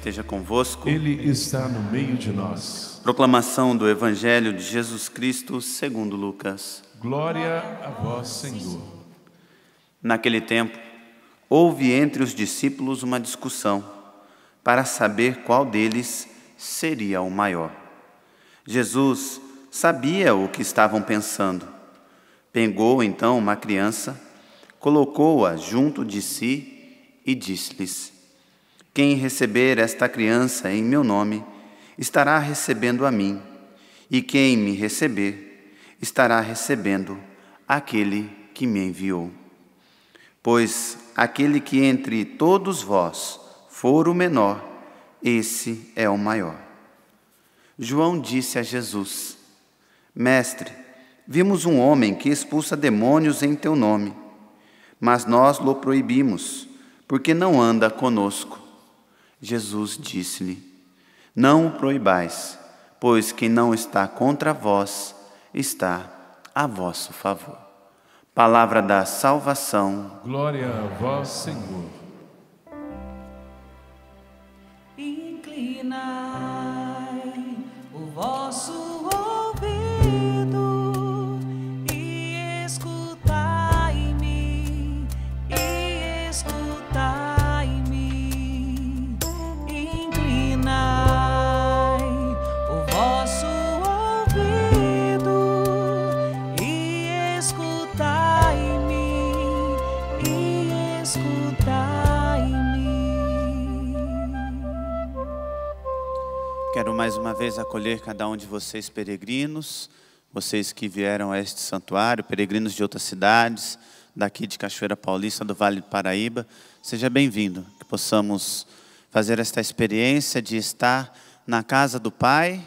esteja convosco. Ele está no meio de nós. Proclamação do Evangelho de Jesus Cristo segundo Lucas. Glória a vós, Senhor. Naquele tempo, houve entre os discípulos uma discussão para saber qual deles seria o maior. Jesus sabia o que estavam pensando. Pegou então uma criança, colocou-a junto de si e disse-lhes: quem receber esta criança em meu nome, estará recebendo a mim, e quem me receber, estará recebendo aquele que me enviou. Pois aquele que entre todos vós for o menor, esse é o maior. João disse a Jesus: Mestre, vimos um homem que expulsa demônios em teu nome, mas nós lhe proibimos, porque não anda conosco. Jesus disse-lhe: não o proibais, pois quem não está contra vós, está a vosso favor. Palavra da salvação. Glória a vós, Senhor. Inclinai o vosso ouvido e escutai-me, Inclinai o vosso ouvido e escutai-me. Quero mais uma vez acolher cada um de vocês peregrinos, vocês que vieram a este santuário, peregrinos de outras cidades, daqui de Cachoeira Paulista, do Vale do Paraíba. Seja bem-vindo, que possamos fazer esta experiência de estar na casa do Pai,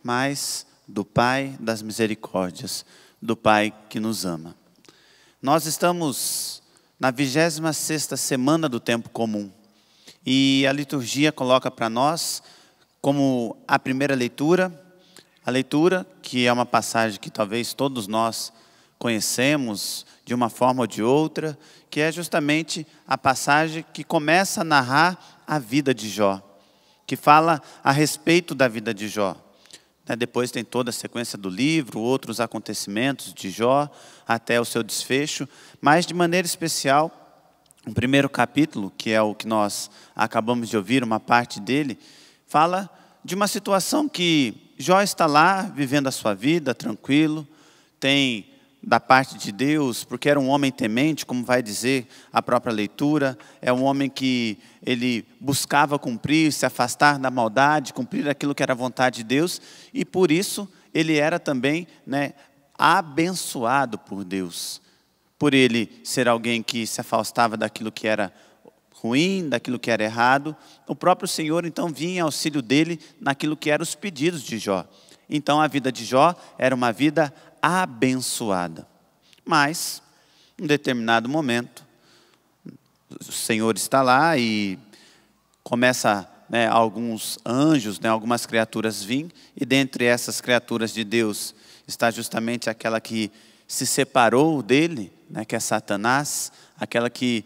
mas do Pai das misericórdias, do Pai que nos ama. Nós estamos na 26ª semana do tempo comum, e a liturgia coloca para nós como a primeira leitura, a leitura que é uma passagem que talvez todos nós conhecemos de uma forma ou de outra, que é justamente a passagem que começa a narrar a vida de Jó, que fala a respeito da vida de Jó. Depois tem toda a sequência do livro, outros acontecimentos de Jó, até o seu desfecho, mas de maneira especial, o primeiro capítulo, que é o que nós acabamos de ouvir, uma parte dele, fala de uma situação que Jó está lá, vivendo a sua vida, tranquilo, tem da parte de Deus, porque era um homem temente, como vai dizer a própria leitura, é um homem que ele buscava cumprir, se afastar da maldade, cumprir aquilo que era a vontade de Deus, e por isso ele era também, abençoado por Deus, por ele ser alguém que se afastava daquilo que era ruim, daquilo que era errado. O próprio Senhor então vinha em auxílio dele naquilo que eram os pedidos de Jó. Então a vida de Jó era uma vida abençoada. Mas, em determinado momento, o Senhor está lá e começa alguns anjos, algumas criaturas vir, e dentre essas criaturas de Deus está justamente aquela que se separou dele, que é Satanás, aquela que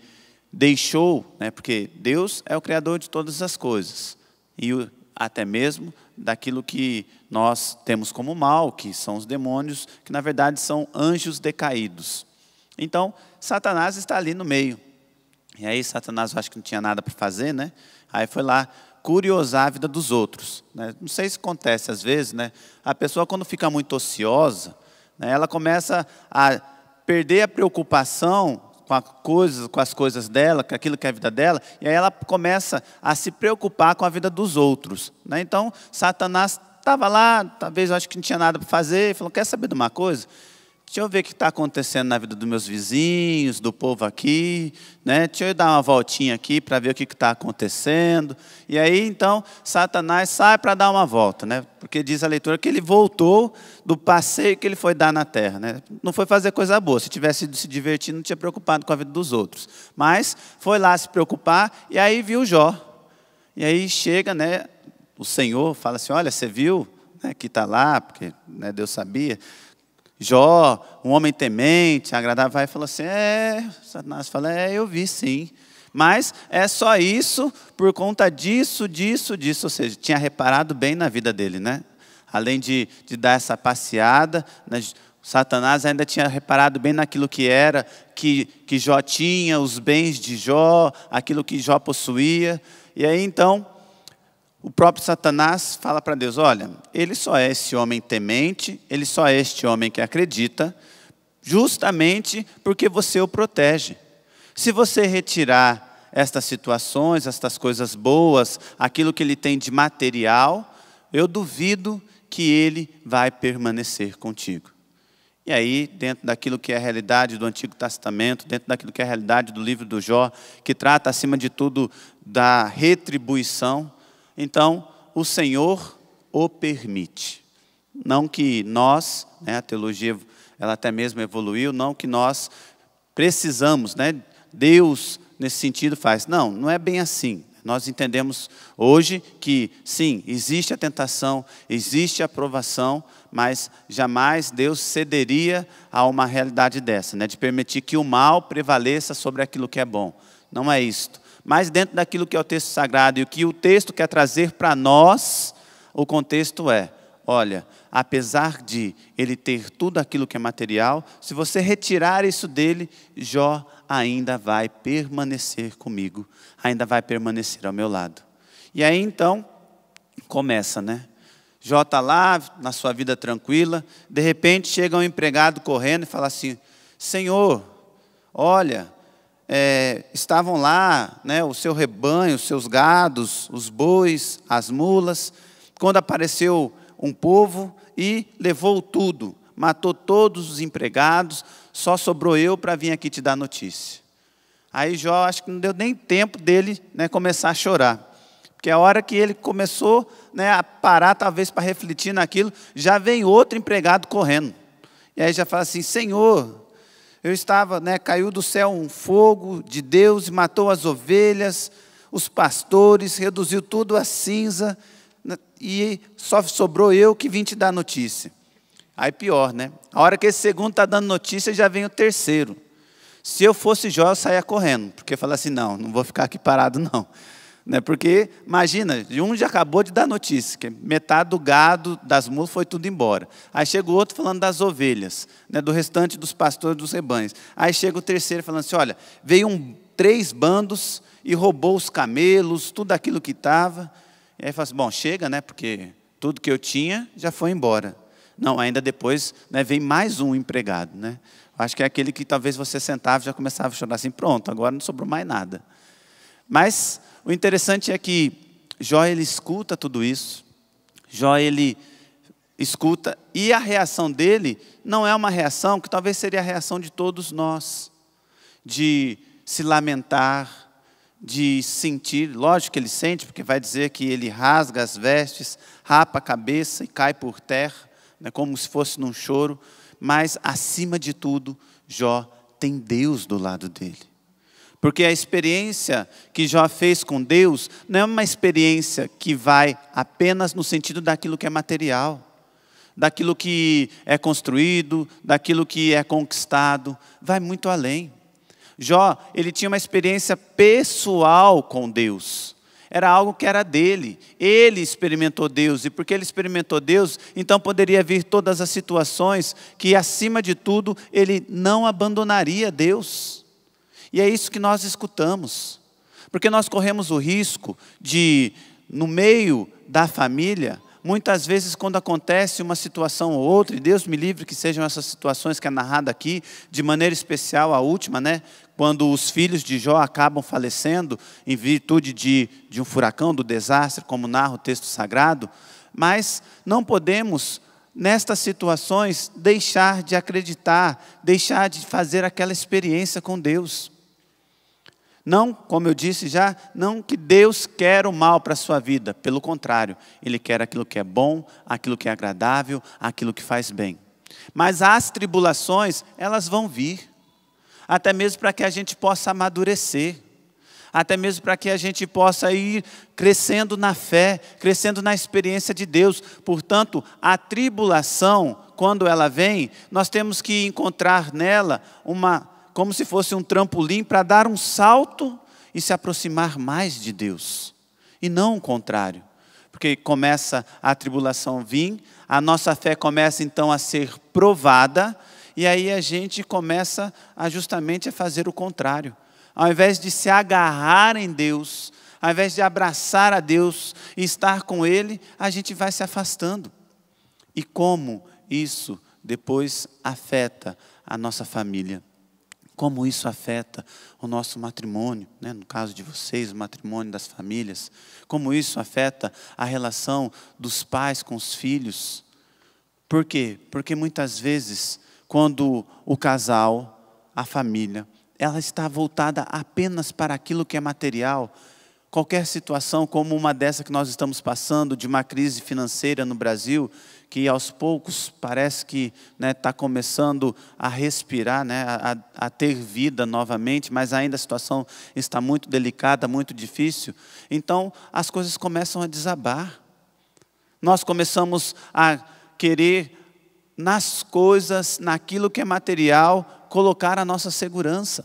deixou, porque Deus é o Criador de todas as coisas, e até mesmo daquilo que nós temos como mal, que são os demônios, que na verdade são anjos decaídos. Então, Satanás está ali no meio. E aí Satanás, eu acho que não tinha nada para fazer, Aí foi lá curiosar a vida dos outros. Não sei se acontece às vezes, a pessoa quando fica muito ociosa, ela começa a perder a preocupação com as coisas dela, com aquilo que é a vida dela, e aí ela começa a se preocupar com a vida dos outros. Então, Satanás estava lá, talvez eu acho que não tinha nada para fazer, e falou: quer saber de uma coisa? Deixa eu ver o que está acontecendo na vida dos meus vizinhos, do povo aqui, Deixa eu dar uma voltinha aqui para ver o que está acontecendo. E aí, então, Satanás sai para dar uma volta, Porque diz a leitura que ele voltou do passeio que ele foi dar na terra, Não foi fazer coisa boa, se tivesse ido se divertir, não tinha preocupado com a vida dos outros. Mas foi lá se preocupar, e aí viu Jó. E aí chega, o Senhor fala assim: olha, você viu, que está lá, porque Deus sabia. Jó, um homem temente, agradável, vai e falou assim: Satanás fala: eu vi sim, mas é só isso por conta disso. Ou seja, tinha reparado bem na vida dele, né? Além de dar essa passeada, né? Satanás ainda tinha reparado bem naquilo que era, que Jó tinha, os bens de Jó, aquilo que Jó possuía. E aí então, o próprio Satanás fala para Deus, olha, ele só é esse homem temente, ele só é este homem que acredita, justamente porque você o protege. Se você retirar estas situações, estas coisas boas, aquilo que ele tem de material, eu duvido que ele vai permanecer contigo. E aí, dentro daquilo que é a realidade do Antigo Testamento, dentro daquilo que é a realidade do livro do Jó, que trata, acima de tudo, da retribuição, então, o Senhor o permite. Não que nós, né, a teologia, ela até mesmo evoluiu, não que nós precisamos, né, Deus, nesse sentido, faz. Não, não é bem assim. Nós entendemos hoje que, sim, existe a tentação, existe a provação, mas jamais Deus cederia a uma realidade dessa, né? De permitir que o mal prevaleça sobre aquilo que é bom. Não é isto. Mas dentro daquilo que é o texto sagrado e o que o texto quer trazer para nós, o contexto é, olha, apesar de ele ter tudo aquilo que é material, se você retirar isso dele, Jó ainda vai permanecer comigo, ainda vai permanecer ao meu lado. E aí então, começa, né? Jó está lá, na sua vida tranquila, de repente chega um empregado correndo e fala assim, Senhor, olha, estavam lá, né, o seu rebanho, os seus gados, os bois, as mulas, quando apareceu um povo e levou tudo, matou todos os empregados, só sobrou eu para vir aqui te dar notícia. Aí Jó, acho que não deu nem tempo dele, né, começar a chorar. Porque a hora que ele começou, né, a parar talvez para refletir naquilo, já vem outro empregado correndo. E aí já fala assim, Senhor, eu estava, né, caiu do céu um fogo de Deus e matou as ovelhas, os pastores, reduziu tudo a cinza, e só sobrou eu que vim te dar notícia. Aí pior, né? A hora que esse segundo está dando notícia, já vem o terceiro. Se eu fosse Jó, eu saía correndo, porque fala assim, não vou ficar aqui parado não. Né? Porque, imagina, um já acabou de dar notícia, que metade do gado, das mulas, foi tudo embora. Aí chega o outro falando das ovelhas, né, do restante dos pastores dos rebanhos. Aí chega o terceiro falando assim, olha, veio 3 bandos e roubou os camelos, tudo aquilo que estava. E aí fala assim, bom, chega, né, porque tudo que eu tinha já foi embora. Não, ainda depois, né, vem mais um empregado. Né? Acho que é aquele que talvez você sentava e já começava a chorar assim, pronto, agora não sobrou mais nada. Mas o interessante é que Jó, ele escuta tudo isso. Jó, ele escuta, e a reação dele não é uma reação que talvez seria a reação de todos nós. De se lamentar, de sentir, lógico que ele sente, porque vai dizer que ele rasga as vestes, rapa a cabeça e cai por terra, né, como se fosse num choro, mas acima de tudo, Jó tem Deus do lado dele. Porque a experiência que Jó fez com Deus não é uma experiência que vai apenas no sentido daquilo que é material, daquilo que é construído, daquilo que é conquistado, vai muito além. Jó, ele tinha uma experiência pessoal com Deus. Era algo que era dele. Ele experimentou Deus. E porque ele experimentou Deus, então poderia vir todas as situações que, acima de tudo, ele não abandonaria Deus. E é isso que nós escutamos. Porque nós corremos o risco de, no meio da família, muitas vezes quando acontece uma situação ou outra, e Deus me livre que sejam essas situações que é narrada aqui, de maneira especial a última, né? Quando os filhos de Jó acabam falecendo em virtude de um furacão, do desastre, como narra o texto sagrado, mas não podemos, nestas situações, deixar de acreditar, deixar de fazer aquela experiência com Deus. Não, como eu disse já, não que Deus quer o mal para a sua vida, pelo contrário, Ele quer aquilo que é bom, aquilo que é agradável, aquilo que faz bem. Mas as tribulações, elas vão vir, até mesmo para que a gente possa amadurecer, até mesmo para que a gente possa ir crescendo na fé, crescendo na experiência de Deus. Portanto, a tribulação, quando ela vem, nós temos que encontrar nela como se fosse um trampolim para dar um salto e se aproximar mais de Deus, e não o contrário. Porque começa a tribulação vir, a nossa fé começa então a ser provada, e aí a gente começa justamente a fazer o contrário. Ao invés de se agarrar em Deus, ao invés de abraçar a Deus e estar com Ele, a gente vai se afastando. E como isso depois afeta a nossa família? Como isso afeta o nosso matrimônio, né? No caso de vocês, o matrimônio das famílias. Como isso afeta a relação dos pais com os filhos. Por quê? Porque muitas vezes, quando o casal, a família, ela está voltada apenas para aquilo que é material, qualquer situação como uma dessa que nós estamos passando, de uma crise financeira no Brasil, que aos poucos parece que está começando a respirar, a ter vida novamente, mas ainda a situação está muito delicada, muito difícil. Então, as coisas começam a desabar. Nós começamos a querer, nas coisas, naquilo que é material, colocar a nossa segurança.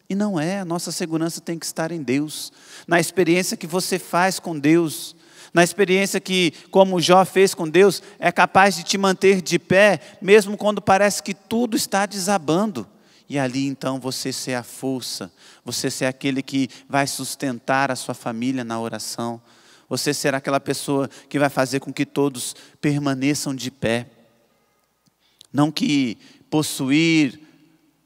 E não é, a nossa segurança tem que estar em Deus, na experiência que você faz com Deus, na experiência que, como Jó fez com Deus, é capaz de te manter de pé, mesmo quando parece que tudo está desabando. E ali então você ser a força, você ser aquele que vai sustentar a sua família na oração, você ser aquela pessoa que vai fazer com que todos permaneçam de pé. Não que possuir,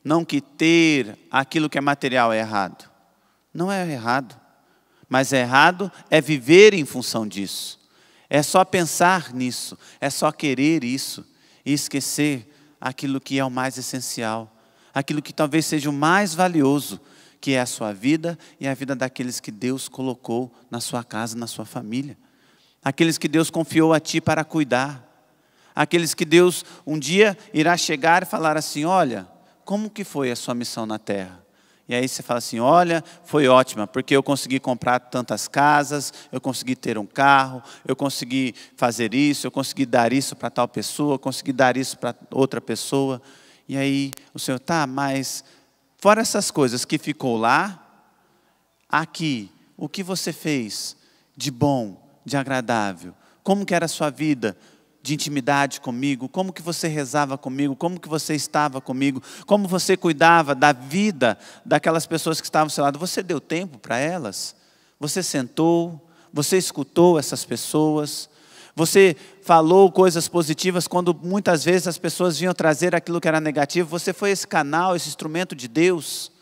não que ter aquilo que é material é errado. Não é errado. Mas errado é viver em função disso. É só pensar nisso, é só querer isso e esquecer aquilo que é o mais essencial, aquilo que talvez seja o mais valioso, que é a sua vida e a vida daqueles que Deus colocou na sua casa, na sua família. Aqueles que Deus confiou a ti para cuidar. Aqueles que Deus um dia irá chegar e falar assim, olha, como que foi a sua missão na terra? E aí você fala assim, olha, foi ótima, porque eu consegui comprar tantas casas, eu consegui ter um carro, eu consegui fazer isso, eu consegui dar isso para tal pessoa, eu consegui dar isso para outra pessoa. E aí o Senhor, mas fora essas coisas que ficou lá, aqui, o que você fez de bom, de agradável? Como que era a sua vida de intimidade comigo? Como que você rezava comigo? Como que você estava comigo? Como você cuidava da vida daquelas pessoas que estavam ao seu lado? Você deu tempo para elas? Você sentou? Você escutou essas pessoas? Você falou coisas positivas quando muitas vezes as pessoas vinham trazer aquilo que era negativo? Você foi esse canal, esse instrumento de Deus?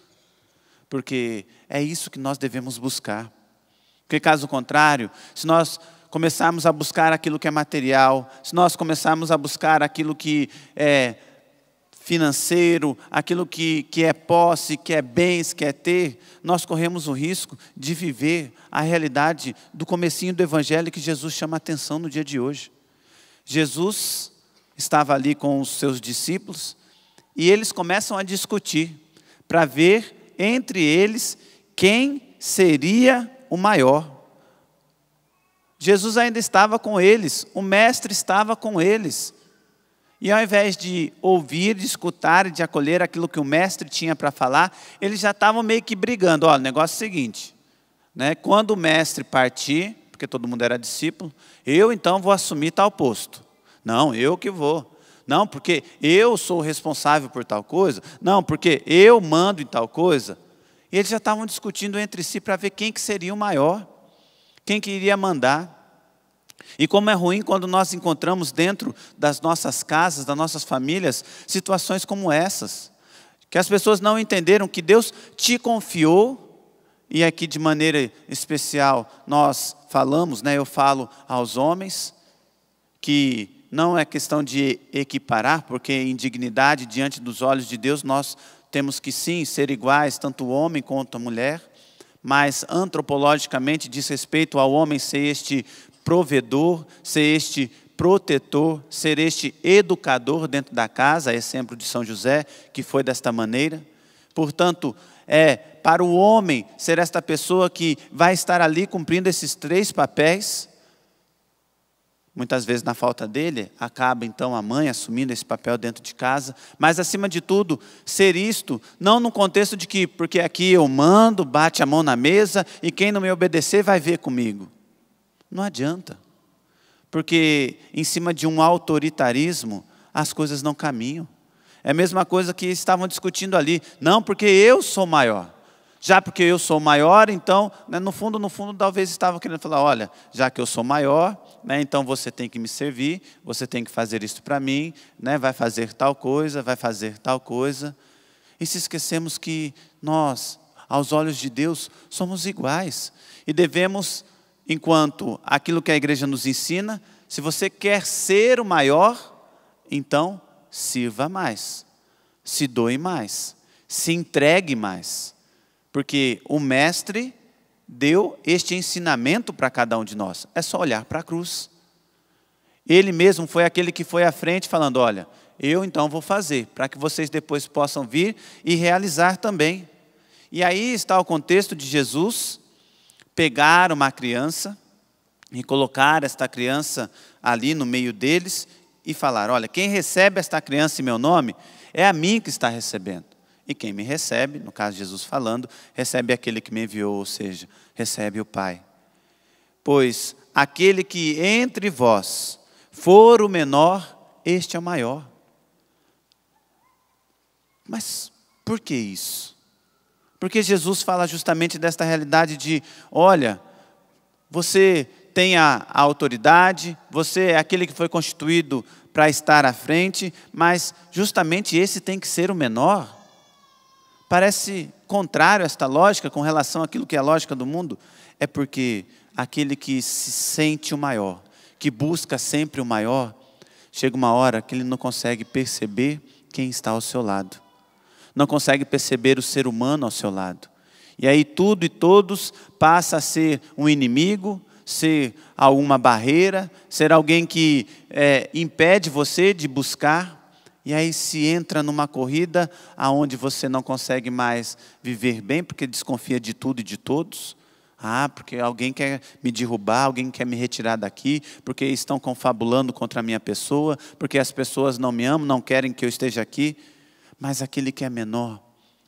Porque é isso que nós devemos buscar. Porque caso contrário, se nós começarmos a buscar aquilo que é material, se nós começarmos a buscar aquilo que é financeiro, aquilo que é posse, que é bens, que é ter, nós corremos o risco de viver a realidade do comecinho do Evangelho que Jesus chama a atenção no dia de hoje. Jesus estava ali com os seus discípulos e eles começam a discutir para ver entre eles quem seria o maior. Jesus ainda estava com eles, o mestre estava com eles. E ao invés de ouvir, de escutar e de acolher aquilo que o mestre tinha para falar, eles já estavam meio que brigando. Olha, o negócio é o seguinte, quando o mestre partir, porque todo mundo era discípulo, eu então vou assumir tal posto. Não, eu que vou. Não, porque eu sou responsável por tal coisa. Não, porque eu mando em tal coisa. E eles já estavam discutindo entre si para ver quem que seria o maior. Quem que iria mandar? E como é ruim quando nós encontramos dentro das nossas casas, das nossas famílias, situações como essas. Que as pessoas não entenderam que Deus te confiou, e aqui de maneira especial nós falamos, eu falo aos homens, que não é questão de equiparar, porque indignidade diante dos olhos de Deus nós temos que sim ser iguais, tanto o homem quanto a mulher, mas antropologicamente diz respeito ao homem ser este provedor, ser este protetor, ser este educador dentro da casa, exemplo de São José, que foi desta maneira. Portanto, para o homem ser esta pessoa que vai estar ali cumprindo esses 3 papéis, Muitas vezes, na falta dele, acaba então a mãe assumindo esse papel dentro de casa. Mas, acima de tudo, ser isto, não no contexto de que, porque aqui eu mando, bate a mão na mesa, e quem não me obedecer vai ver comigo. Não adianta. Porque, em cima de um autoritarismo, as coisas não caminham. É a mesma coisa que estavam discutindo ali. Não, porque eu sou maior. Já porque eu sou maior, então, né, no fundo, talvez estavam querendo falar, olha, já que eu sou maior, né, então você tem que me servir, você tem que fazer isso para mim, né, vai fazer tal coisa, vai fazer tal coisa. E se esquecemos que nós, aos olhos de Deus, somos iguais. E devemos, enquanto aquilo que a igreja nos ensina, se você quer ser o maior, então sirva mais, se doe mais, se entregue mais. Porque o mestre deu este ensinamento para cada um de nós. É só olhar para a cruz. Ele mesmo foi aquele que foi à frente falando, olha, eu então vou fazer, para que vocês depois possam vir e realizar também. E aí está o contexto de Jesus pegar uma criança e colocar esta criança ali no meio deles e falar, olha, quem recebe esta criança em meu nome, é a mim que está recebendo. E quem me recebe, no caso de Jesus falando, recebe aquele que me enviou, ou seja, recebe o Pai. Pois aquele que entre vós for o menor, este é o maior. Mas por que isso? Porque Jesus fala justamente desta realidade de, olha, você tem a autoridade, você é aquele que foi constituído para estar à frente, mas justamente esse tem que ser o menor. Parece contrário a esta lógica com relação àquilo que é a lógica do mundo. É porque aquele que se sente o maior, que busca sempre o maior, chega uma hora que ele não consegue perceber quem está ao seu lado. Não consegue perceber o ser humano ao seu lado. E aí tudo e todos passa a ser um inimigo, ser alguma barreira, ser alguém que impede você de buscar. E aí se entra numa corrida aonde você não consegue mais viver bem, porque desconfia de tudo e de todos. Porque alguém quer me derrubar, alguém quer me retirar daqui, porque estão confabulando contra a minha pessoa, porque as pessoas não me amam, não querem que eu esteja aqui. Mas aquele que é menor,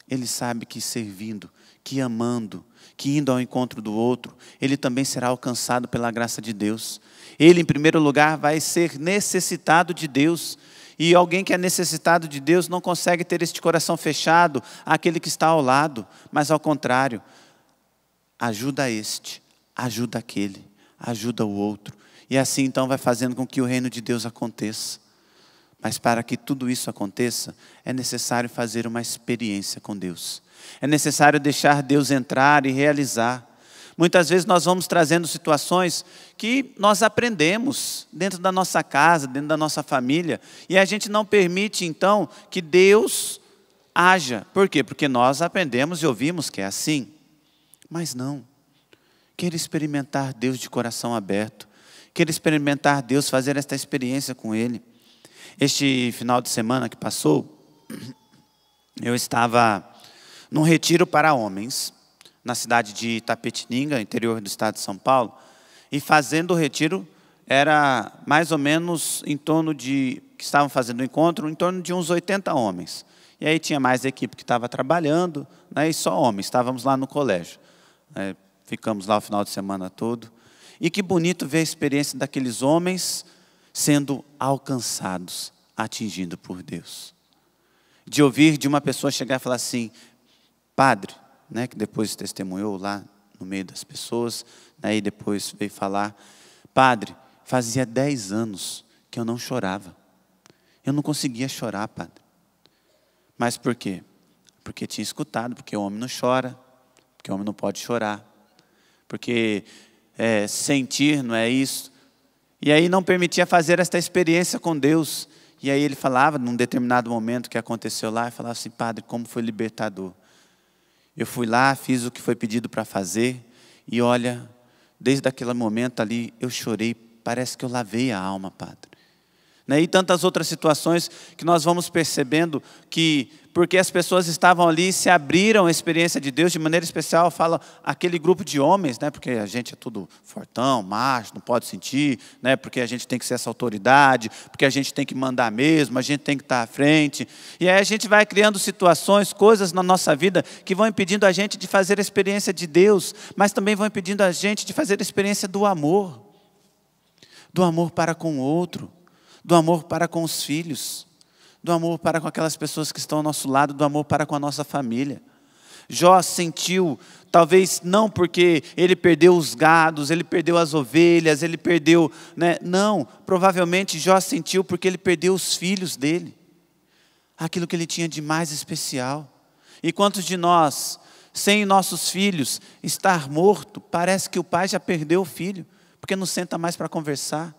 ele sabe que servindo, que amando, que indo ao encontro do outro, ele também será alcançado pela graça de Deus. Ele, em primeiro lugar, vai ser necessitado de Deus. E alguém que é necessitado de Deus não consegue ter este coração fechado àquele que está ao lado, mas ao contrário, ajuda este, ajuda aquele, ajuda o outro. E assim então vai fazendo com que o reino de Deus aconteça. Mas para que tudo isso aconteça, é necessário fazer uma experiência com Deus. É necessário deixar Deus entrar e realizar. Muitas vezes nós vamos trazendo situações que nós aprendemos dentro da nossa casa, dentro da nossa família, e a gente não permite então que Deus haja. Por quê? Porque nós aprendemos e ouvimos que é assim. Mas não. Queira experimentar Deus de coração aberto. Queira experimentar Deus, fazer esta experiência com Ele. Este final de semana que passou, eu estava num retiro para homens, na cidade de Itapetininga, interior do estado de São Paulo, e fazendo o retiro, era mais ou menos em torno de, que estavam fazendo o encontro, em torno de uns 80 homens. E aí tinha mais equipe que estava trabalhando, né, e só homens, estávamos lá no colégio. Ficamos lá o final de semana todo. E que bonito ver a experiência daqueles homens sendo alcançados, atingidos por Deus. De ouvir de uma pessoa chegar e falar assim, padre, né, que depois testemunhou lá no meio das pessoas, aí depois veio falar, padre, fazia 10 anos que eu não chorava. Eu não conseguia chorar, padre. Mas por quê? Porque tinha escutado, porque o homem não chora, porque o homem não pode chorar, porque sentir não é isso. E aí não permitia fazer esta experiência com Deus. E aí ele falava, num determinado momento que aconteceu lá, e falava assim, padre, como foi libertador. Eu fui lá, fiz o que foi pedido para fazer, e olha, desde aquele momento ali, eu chorei, parece que eu lavei a alma, padre. Né? E tantas outras situações que nós vamos percebendo que, porque as pessoas estavam ali e se abriram à experiência de Deus, de maneira especial, fala aquele grupo de homens, né? Porque a gente é tudo fortão, macho, não pode sentir, né? Porque a gente tem que ser essa autoridade, porque a gente tem que mandar mesmo, a gente tem que estar à frente. E aí a gente vai criando situações, coisas na nossa vida que vão impedindo a gente de fazer a experiência de Deus, mas também vão impedindo a gente de fazer a experiência do amor para com o outro, do amor para com os filhos, do amor para com aquelas pessoas que estão ao nosso lado, do amor para com a nossa família. Jó sentiu, talvez não porque ele perdeu os gados, ele perdeu as ovelhas, ele perdeu, né? Não, provavelmente Jó sentiu porque ele perdeu os filhos dele, aquilo que ele tinha de mais especial. E quantos de nós, sem nossos filhos, estar morto, parece que o pai já perdeu o filho, porque não senta mais para conversar.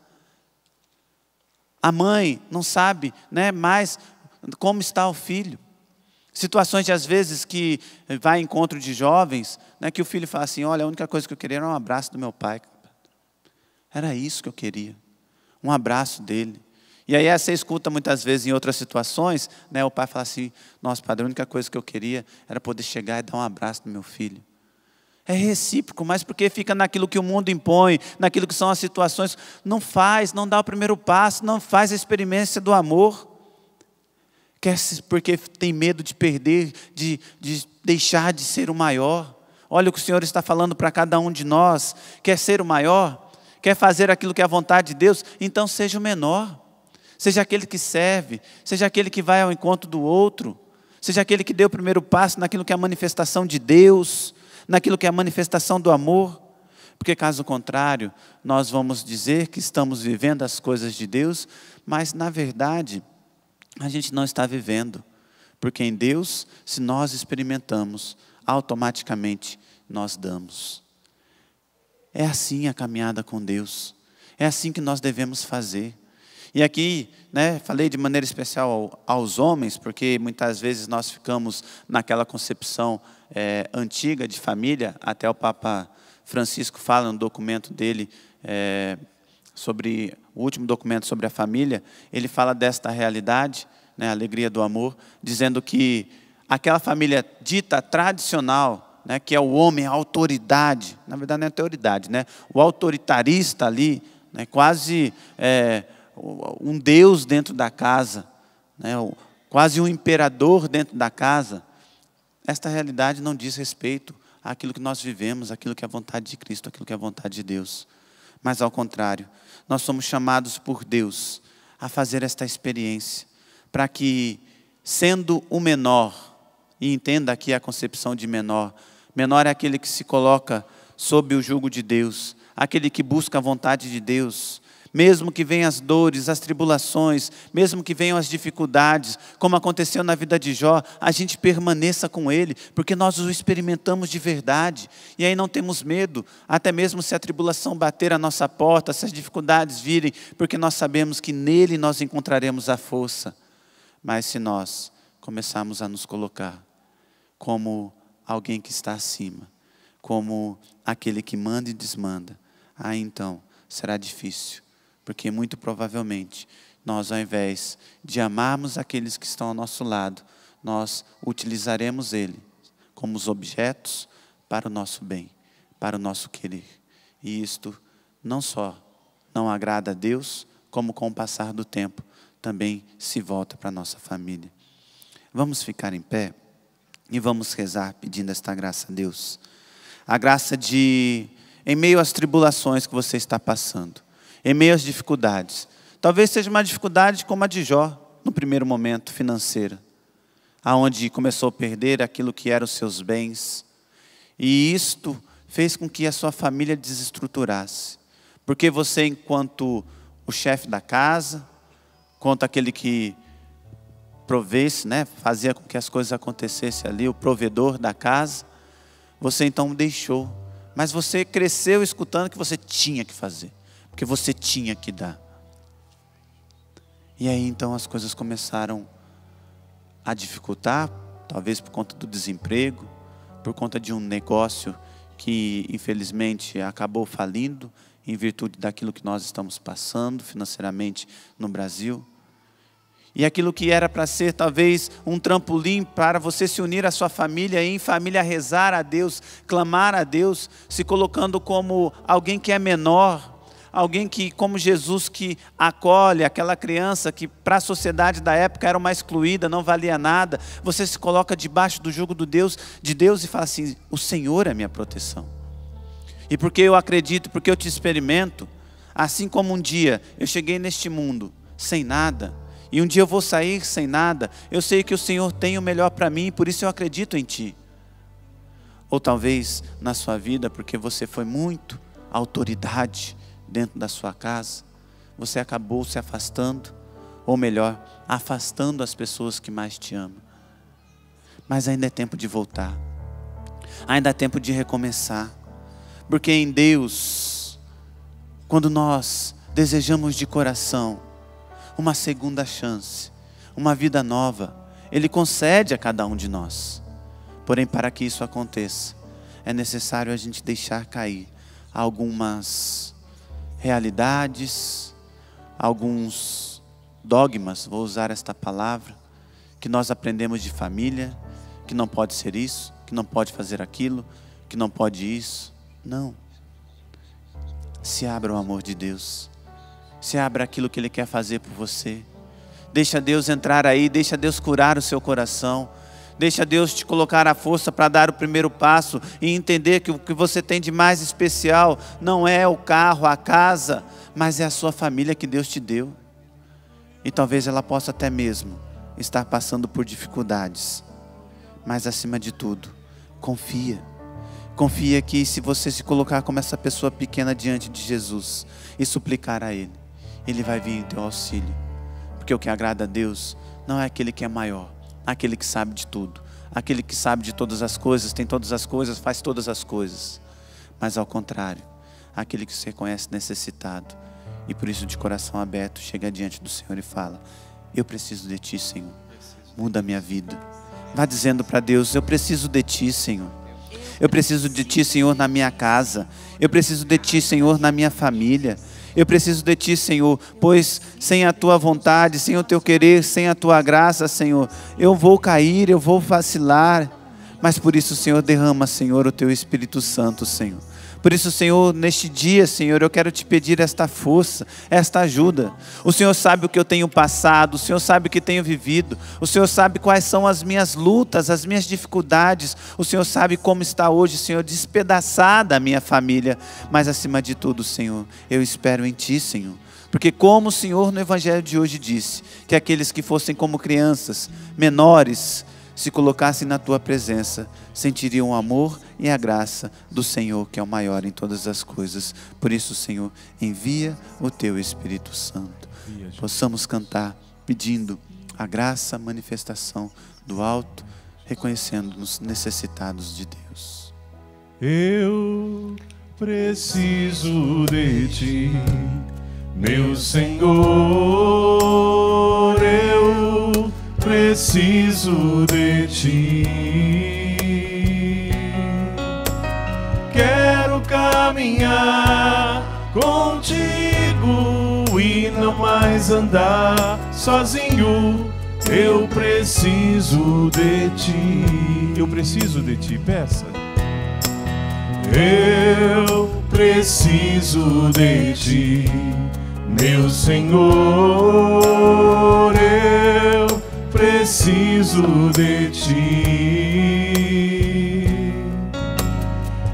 A mãe não sabe, né, mais como está o filho. Situações de, às vezes, que vai em encontro de jovens, né, que o filho fala assim, olha, a única coisa que eu queria era um abraço do meu pai. Era isso que eu queria, um abraço dele. E aí você escuta muitas vezes em outras situações, né, o pai fala assim, nossa, padre, a única coisa que eu queria era poder chegar e dar um abraço no meu filho. É recíproco, mas porque fica naquilo que o mundo impõe, naquilo que são as situações, não faz, não dá o primeiro passo, não faz a experiência do amor. Porque tem medo de perder, de deixar de ser o maior. Olha o que o Senhor está falando para cada um de nós. Quer ser o maior? Quer fazer aquilo que é a vontade de Deus? Então seja o menor. Seja aquele que serve, seja aquele que vai ao encontro do outro, seja aquele que dê o primeiro passo naquilo que é a manifestação de Deus, naquilo que é a manifestação do amor, porque caso contrário, nós vamos dizer que estamos vivendo as coisas de Deus, mas na verdade, a gente não está vivendo, porque em Deus, se nós experimentamos, automaticamente nós damos. É assim a caminhada com Deus, é assim que nós devemos fazer. E aqui, né, falei de maneira especial aos homens, porque muitas vezes nós ficamos naquela concepção antiga de família. Até o Papa Francisco fala no documento dele, sobre o último documento sobre a família, ele fala desta realidade, né, a alegria do amor, dizendo que aquela família dita tradicional, né, que é o homem, a autoridade, na verdade não é autoridade, né, o autoritarista ali, né, quase um Deus dentro da casa, né, quase um imperador dentro da casa. Esta realidade não diz respeito àquilo que nós vivemos, àquilo que é a vontade de Cristo, àquilo que é a vontade de Deus. Mas ao contrário, nós somos chamados por Deus a fazer esta experiência, para que, sendo o menor, e entenda aqui a concepção de menor, menor é aquele que se coloca sob o jugo de Deus, aquele que busca a vontade de Deus, mesmo que venham as dores, as tribulações, mesmo que venham as dificuldades, como aconteceu na vida de Jó, a gente permaneça com Ele, porque nós o experimentamos de verdade, e aí não temos medo, até mesmo se a tribulação bater à nossa porta, se as dificuldades virem, porque nós sabemos que nele nós encontraremos a força. Mas se nós começarmos a nos colocar como alguém que está acima, como aquele que manda e desmanda, aí então será difícil. Porque muito provavelmente, nós ao invés de amarmos aqueles que estão ao nosso lado, nós utilizaremos ele como os objetos para o nosso bem, para o nosso querer. E isto não só não agrada a Deus, como com o passar do tempo, também se volta para a nossa família. Vamos ficar em pé e vamos rezar pedindo esta graça a Deus. A graça de, em meio às tribulações que você está passando, em meio às dificuldades. Talvez seja uma dificuldade como a de Jó, no primeiro momento, financeira, aonde começou a perder aquilo que eram os seus bens. E isto fez com que a sua família desestruturasse. Porque você, enquanto o chefe da casa, quanto aquele que provesse, né, fazia com que as coisas acontecessem ali, o provedor da casa, você então deixou. Mas você cresceu escutando que você tinha que fazer. Porque você tinha que dar. E aí então as coisas começaram a dificultar, talvez por conta do desemprego, por conta de um negócio que infelizmente acabou falindo, em virtude daquilo que nós estamos passando financeiramente no Brasil. E aquilo que era para ser talvez um trampolim para você se unir à sua família e em família rezar a Deus, clamar a Deus, se colocando como alguém que é menor, alguém que, como Jesus, que acolhe aquela criança que para a sociedade da época era uma excluída, não valia nada. Você se coloca debaixo do jugo de Deus e fala assim: o Senhor é minha proteção. E porque eu acredito, porque eu te experimento, assim como um dia eu cheguei neste mundo sem nada, e um dia eu vou sair sem nada, eu sei que o Senhor tem o melhor para mim, por isso eu acredito em Ti. Ou talvez na sua vida, porque você foi muito autoridade dentro da sua casa, você acabou se afastando, ou melhor, afastando as pessoas que mais te amam. Mas ainda é tempo de voltar, ainda é tempo de recomeçar, porque em Deus, quando nós desejamos de coração uma segunda chance, uma vida nova, Ele concede a cada um de nós. Porém, para que isso aconteça, é necessário a gente deixar cair algumas realidades, alguns dogmas, vou usar esta palavra, que nós aprendemos de família, que não pode ser isso, que não pode fazer aquilo, que não pode isso. Não. Se abra ao amor de Deus. Se abra aquilo que Ele quer fazer por você. Deixa Deus entrar aí, deixa Deus curar o seu coração. Deixa Deus te colocar a força para dar o primeiro passo e entender que o que você tem de mais especial não é o carro, a casa, mas é a sua família que Deus te deu. E talvez ela possa até mesmo estar passando por dificuldades. Mas acima de tudo, confia. Confia que se você se colocar como essa pessoa pequena diante de Jesus e suplicar a Ele, Ele vai vir em teu auxílio. Porque o que agrada a Deus não é aquele que é maior, aquele que sabe de tudo, aquele que sabe de todas as coisas, tem todas as coisas, faz todas as coisas. Mas ao contrário, aquele que se reconhece necessitado e por isso de coração aberto chega diante do Senhor e fala: eu preciso de Ti, Senhor, muda a minha vida. Vá dizendo para Deus: eu preciso de Ti, Senhor. Eu preciso de Ti, Senhor, na minha casa. Eu preciso de Ti, Senhor, na minha família. Eu preciso de Ti, Senhor, pois sem a Tua vontade, sem o Teu querer, sem a Tua graça, Senhor, eu vou cair, eu vou vacilar. Mas por isso, Senhor, derrama, Senhor, o Teu Espírito Santo, Senhor. Por isso, Senhor, neste dia, Senhor, eu quero te pedir esta força, esta ajuda. O Senhor sabe o que eu tenho passado, o Senhor sabe o que tenho vivido, o Senhor sabe quais são as minhas lutas, as minhas dificuldades, o Senhor sabe como está hoje, Senhor, despedaçada a minha família. Mas acima de tudo, Senhor, eu espero em Ti, Senhor. Porque como o Senhor no Evangelho de hoje disse, que aqueles que fossem como crianças, menores, se colocassem na Tua presença, sentiriam o amor e a graça do Senhor, que é o maior em todas as coisas. Por isso, Senhor, envia o Teu Espírito Santo. Possamos cantar pedindo a graça, a manifestação do alto, reconhecendo-nos necessitados de Deus. Eu preciso de Ti, meu Senhor, eu preciso de Ti. Quero caminhar contigo e não mais andar sozinho. Eu preciso de Ti. Eu preciso de Ti, peça. Eu preciso de Ti, meu Senhor, eu preciso de Ti.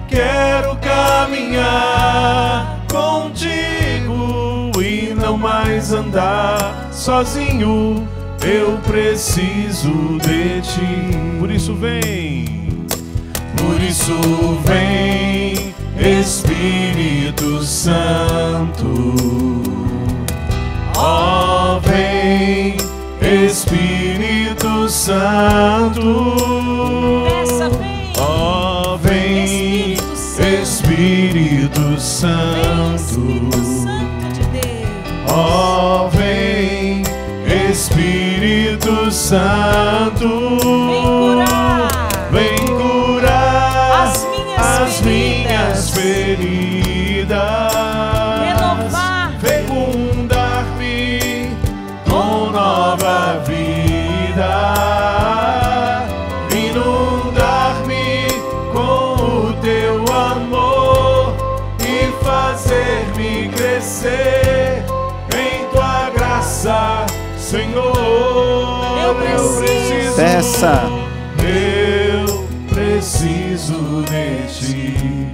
Quero caminhar contigo e não mais andar sozinho. Eu preciso de Ti. Por isso vem, Espírito Santo. Ó, vem, Espírito Santo. Ó, vem, Espírito Santo. Ó, vem, Espírito Santo. Vem curar as minhas feridas. Senhor, Eu preciso. Peça. Eu preciso de Ti,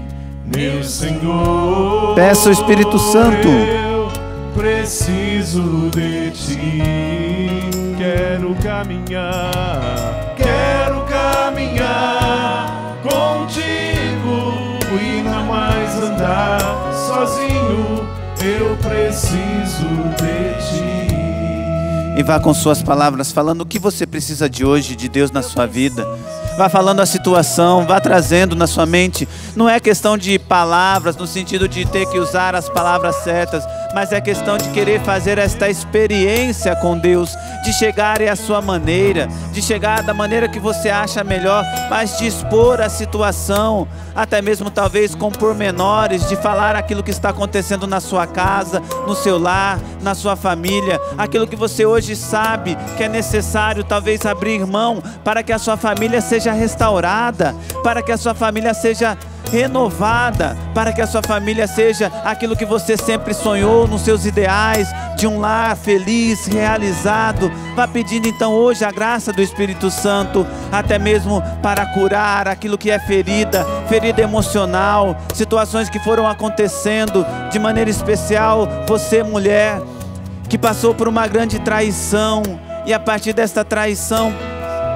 meu Senhor. Peça o Espírito Santo. Eu preciso de Ti. Quero caminhar contigo e não mais andar sozinho. Eu preciso de Ti. E vá com suas palavras falando o que você precisa de hoje, de Deus na sua vida. Vá falando a situação, vá trazendo na sua mente. Não é questão de palavras no sentido de ter que usar as palavras certas, mas é questão de querer fazer esta experiência com Deus, de chegar à sua maneira, de chegar da maneira que você acha melhor, mas de expor a situação, até mesmo talvez com pormenores, de falar aquilo que está acontecendo na sua casa, no seu lar, na sua família, aquilo que você hoje sabe que é necessário talvez abrir mão para que a sua família seja restaurada, para que a sua família seja renovada, para que a sua família seja aquilo que você sempre sonhou nos seus ideais, de um lar feliz, realizado. Vá pedindo então hoje a graça do Espírito Santo, até mesmo para curar aquilo que é ferida emocional, situações que foram acontecendo, de maneira especial você, mulher, que passou por uma grande traição, e a partir desta traição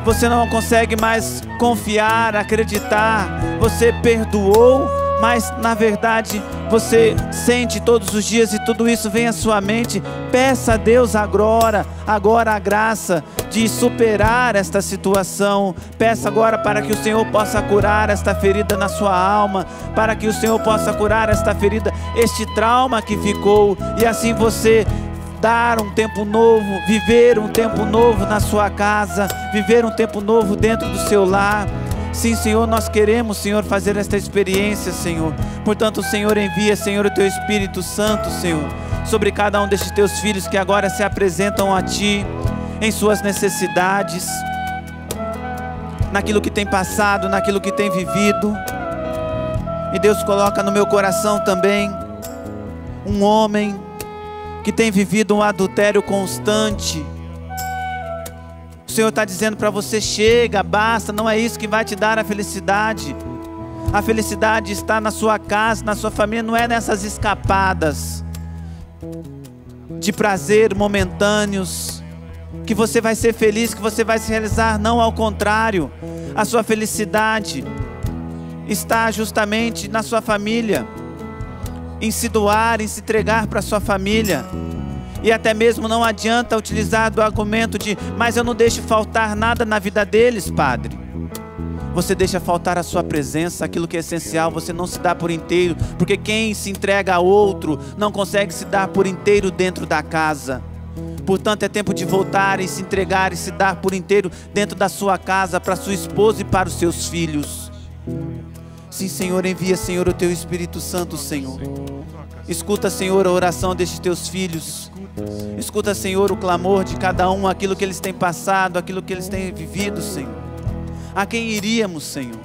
você não consegue mais confiar, acreditar. Você perdoou, mas na verdade você sente todos os dias e tudo isso vem à sua mente. Peça a Deus agora a graça de superar esta situação. Peça agora para que o Senhor possa curar esta ferida na sua alma, para que o Senhor possa curar esta ferida, este trauma que ficou, e assim você dar um tempo novo, viver um tempo novo na sua casa, viver um tempo novo dentro do seu lar. Sim, Senhor, nós queremos, Senhor, fazer esta experiência, Senhor. Portanto, Senhor, envia, Senhor, o Teu Espírito Santo, Senhor, sobre cada um destes Teus filhos que agora se apresentam a Ti, em suas necessidades, naquilo que tem passado, naquilo que tem vivido. E Deus coloca no meu coração também um homem que tem vivido um adultério constante. O Senhor está dizendo para você: chega, basta, não é isso que vai te dar a felicidade. A felicidade está na sua casa, na sua família, não é nessas escapadas de prazer momentâneos que você vai ser feliz, que você vai se realizar. Não, ao contrário, a sua felicidade está justamente na sua família, em se doar, em se entregar para a sua família. E até mesmo não adianta utilizar do argumento de: mas eu não deixo faltar nada na vida deles, Padre. Você deixa faltar a sua presença, aquilo que é essencial. Você não se dá por inteiro, porque quem se entrega a outro não consegue se dar por inteiro dentro da casa. Portanto, é tempo de voltar e se entregar e se dar por inteiro dentro da sua casa, para sua esposa e para os seus filhos. Sim, Senhor, envia, Senhor, o Teu Espírito Santo, Senhor. Escuta, Senhor, a oração destes Teus filhos. Escuta, Senhor, o clamor de cada um, aquilo que eles têm passado, aquilo que eles têm vivido, Senhor. A quem iríamos, Senhor?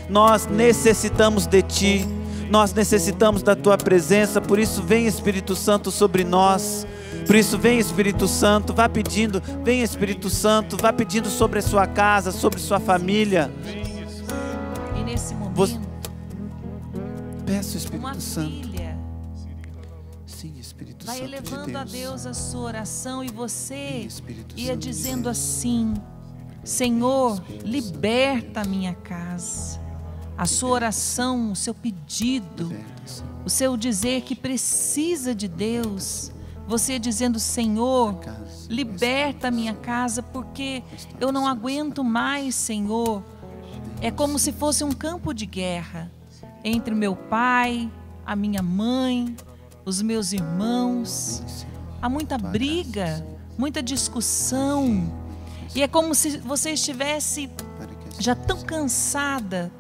Nós necessitamos de Ti, nós necessitamos da Tua presença. Por isso, vem, Espírito Santo, sobre nós. Por isso, vem, Espírito Santo, vá pedindo. Vem, Espírito Santo, vá pedindo sobre a sua casa, sobre sua família. E nesse momento, peça o Espírito uma Santo. filha Sim, Espírito vai Santo de elevando a Deus a sua oração, e você Espírito ia Santo de dizendo Deus. assim: Senhor, liberta a minha casa. A sua oração, o seu pedido, Liberta, Senhor. o seu dizer que precisa de Deus, você dizendo: Senhor, liberta a minha casa, porque eu não aguento mais, Senhor. É como se fosse um campo de guerra entre meu pai, a minha mãe, os meus irmãos. Há muita briga, muita discussão, e é como se você estivesse já tão cansada,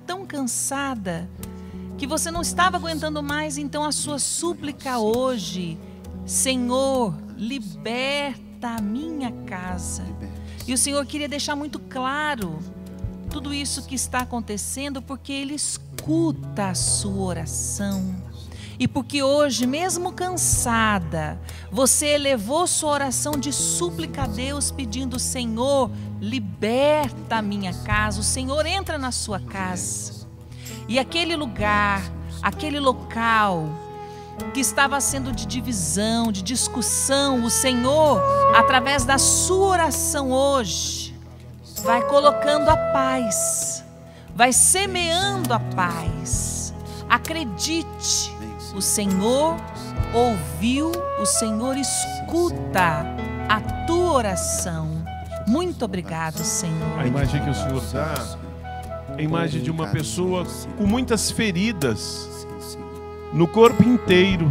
que você não estava aguentando mais. Então a sua súplica hoje: Senhor, liberta a minha casa. E o Senhor queria deixar muito claro tudo isso que está acontecendo, porque Ele escuta a sua oração. E porque hoje, mesmo cansada, você elevou sua oração de súplica a Deus, pedindo: Senhor, liberta a minha casa. O Senhor entra na sua casa. E aquele lugar, aquele local que estava sendo de divisão, de discussão, o Senhor, através da sua oração hoje, vai colocando a paz, vai semeando a paz. Acredite, o Senhor ouviu, o Senhor escuta a tua oração. Muito obrigado, Senhor. A imagem que o Senhor dá é a imagem de uma pessoa com muitas feridas no corpo inteiro.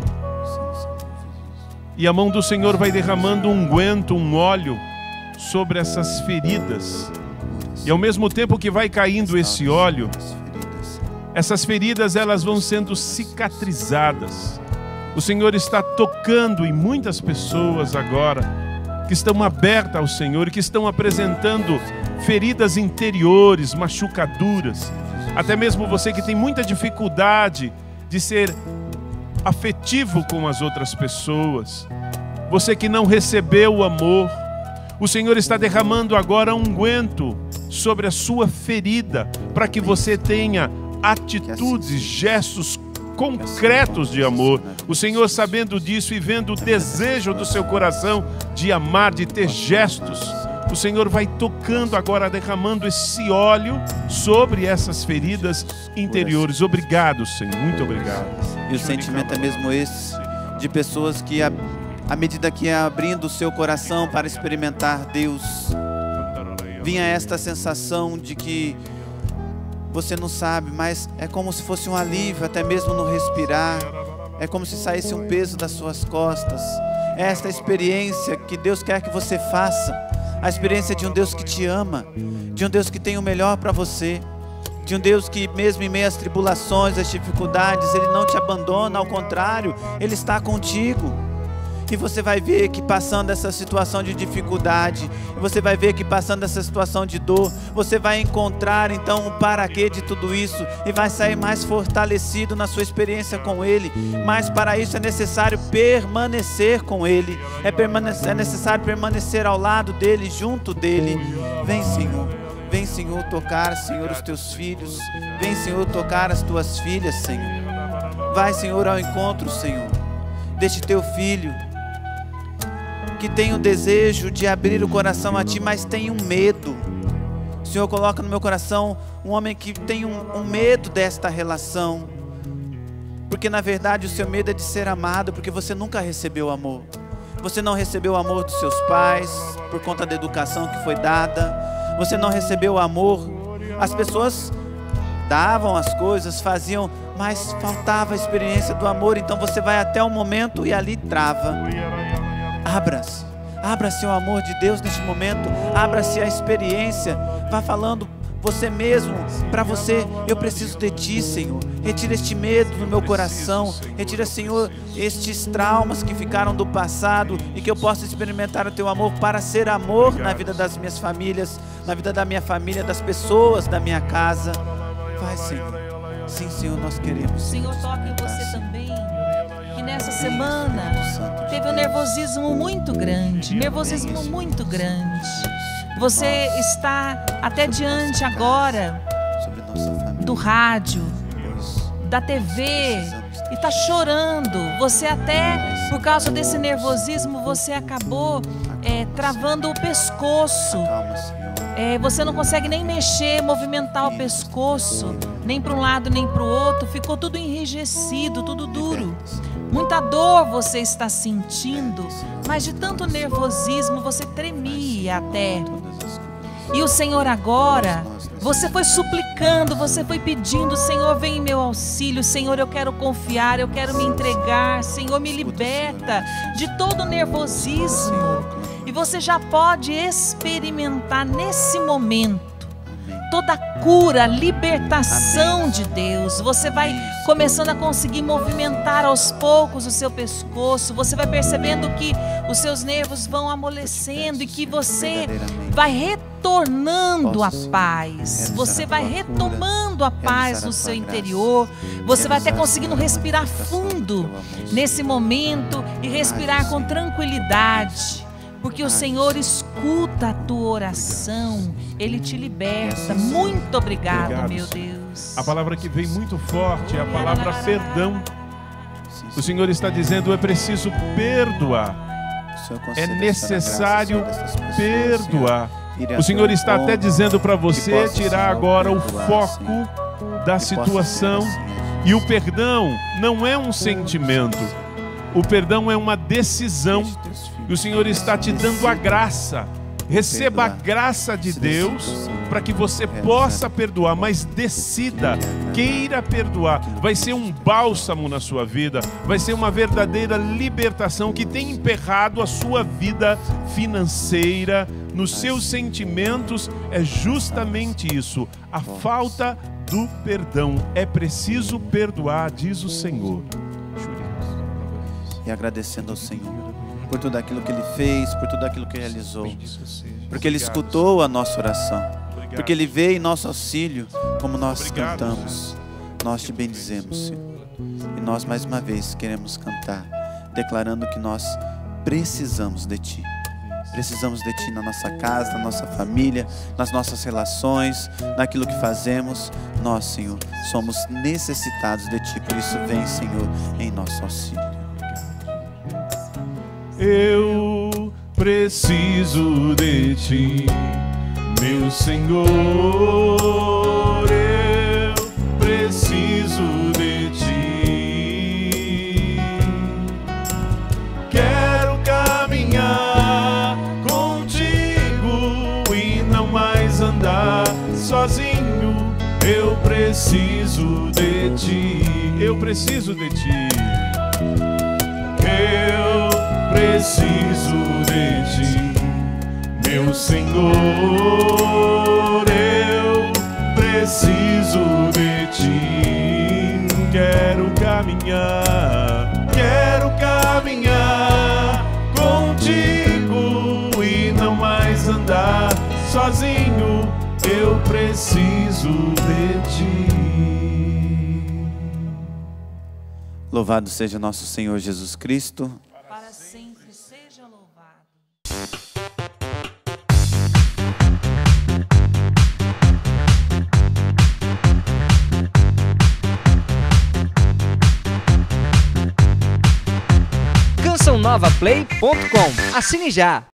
E a mão do Senhor vai derramando um unguento, um óleo sobre essas feridas. E ao mesmo tempo que vai caindo esse óleo, essas feridas elas vão sendo cicatrizadas. O Senhor está tocando em muitas pessoas agora que estão abertas ao Senhor e que estão apresentando feridas interiores, machucaduras. Até mesmo você que tem muita dificuldade de ser afetivo com as outras pessoas. Você que não recebeu o amor. O Senhor está derramando agora um unguento sobre a sua ferida, para que você tenha atitudes, gestos concretos de amor. O Senhor, sabendo disso e vendo o desejo do seu coração de amar, de ter gestos, o Senhor vai tocando agora, derramando esse óleo sobre essas feridas interiores. Obrigado, Senhor, muito obrigado. E o sentimento é mesmo esse, de pessoas que, à medida que é abrindo o seu coração para experimentar Deus, vinha esta sensação de que você não sabe, mas é como se fosse um alívio, até mesmo no respirar. É como se saísse um peso das suas costas. É esta experiência que Deus quer que você faça. A experiência de um Deus que te ama, de um Deus que tem o melhor para você, de um Deus que mesmo em meio às tribulações, às dificuldades, Ele não te abandona, ao contrário, Ele está contigo. E você vai ver que passando essa situação de dificuldade, você vai ver que passando essa situação de dor, você vai encontrar então o paraquê de tudo isso e vai sair mais fortalecido na sua experiência com Ele. Mas para isso é necessário permanecer com Ele, é necessário permanecer ao lado dEle, junto dEle. Vem, Senhor. Vem, Senhor, tocar, Senhor, os teus filhos. Vem, Senhor, tocar as tuas filhas, Senhor. Vai, Senhor, ao encontro, Senhor, deste teu filho que tem o desejo de abrir o coração a Ti, mas tem um medo. O Senhor coloca no meu coração um homem que tem um medo desta relação, porque na verdade o seu medo é de ser amado, porque você nunca recebeu amor. Você não recebeu o amor dos seus pais, por conta da educação que foi dada. Você não recebeu o amor. As pessoas davam as coisas, faziam, mas faltava a experiência do amor. Então você vai até um momento e ali trava. Abra-se ao amor de Deus neste momento. Abra-se à experiência. Vá falando você mesmo para você: eu preciso de Ti, Senhor. Retira este medo do meu coração. Retira, Senhor, estes traumas que ficaram do passado, e que eu possa experimentar o Teu amor para ser amor na vida das minhas famílias, na vida da minha família, das pessoas da minha casa. Vai, Senhor. Sim, Senhor, nós queremos. Senhor, toque em você também, que nessa semana teve um nervosismo muito grande. Você está até diante agora do rádio, da TV, e está chorando. Você até, por causa desse nervosismo, você acabou travando o pescoço. Você não consegue nem mexer, movimentar o pescoço, nem para um lado nem para o outro. Ficou tudo enrijecido, tudo duro. Muita dor você está sentindo, mas de tanto nervosismo você tremia até. E o Senhor agora, você foi suplicando, você foi pedindo: Senhor, vem em meu auxílio. Senhor, eu quero confiar, eu quero me entregar. Senhor, me liberta de todo nervosismo. E você já pode experimentar nesse momento toda a cura, libertação de Deus. Você vai começando a conseguir movimentar aos poucos o seu pescoço. Você vai percebendo que os seus nervos vão amolecendo e que você vai retornando a paz. Você vai retomando a paz no seu interior. Você vai até conseguindo respirar fundo nesse momento e respirar com tranquilidade. Porque o Senhor escuta a tua oração, Ele te liberta. Muito obrigado, meu Deus. A palavra que vem muito forte é a palavra perdão. O Senhor está dizendo, é preciso perdoar. É necessário perdoar. O Senhor está até dizendo para você tirar agora o foco da situação. E o perdão não é um sentimento. O perdão é uma decisão. E o Senhor está te dando a graça. Receba a graça de Deus para que você possa perdoar, mas decida, queira perdoar. Vai ser um bálsamo na sua vida, vai ser uma verdadeira libertação que tem emperrado a sua vida financeira, nos seus sentimentos. É justamente isso, a falta do perdão. É preciso perdoar, diz o Senhor. E agradecendo ao Senhor por tudo aquilo que Ele fez, por tudo aquilo que realizou, porque Ele escutou a nossa oração, porque Ele veio em nosso auxílio, como nós cantamos. Nós te bendizemos, Senhor, e nós mais uma vez queremos cantar, declarando que nós precisamos de Ti. Precisamos de Ti na nossa casa, na nossa família, nas nossas relações, naquilo que fazemos. Nós, Senhor, somos necessitados de Ti, por isso vem, Senhor, em nosso auxílio. Eu preciso de Ti, meu Senhor. Eu preciso de Ti. Quero caminhar contigo e não mais andar sozinho. Eu preciso de Ti. Eu preciso de Ti. Eu preciso de Ti, meu Senhor. Eu preciso de Ti. Quero caminhar contigo e não mais andar sozinho. Eu preciso de Ti. Louvado seja nosso Senhor Jesus Cristo. Para sempre seja louvado. CançãoNovaPlay.com. Assine já!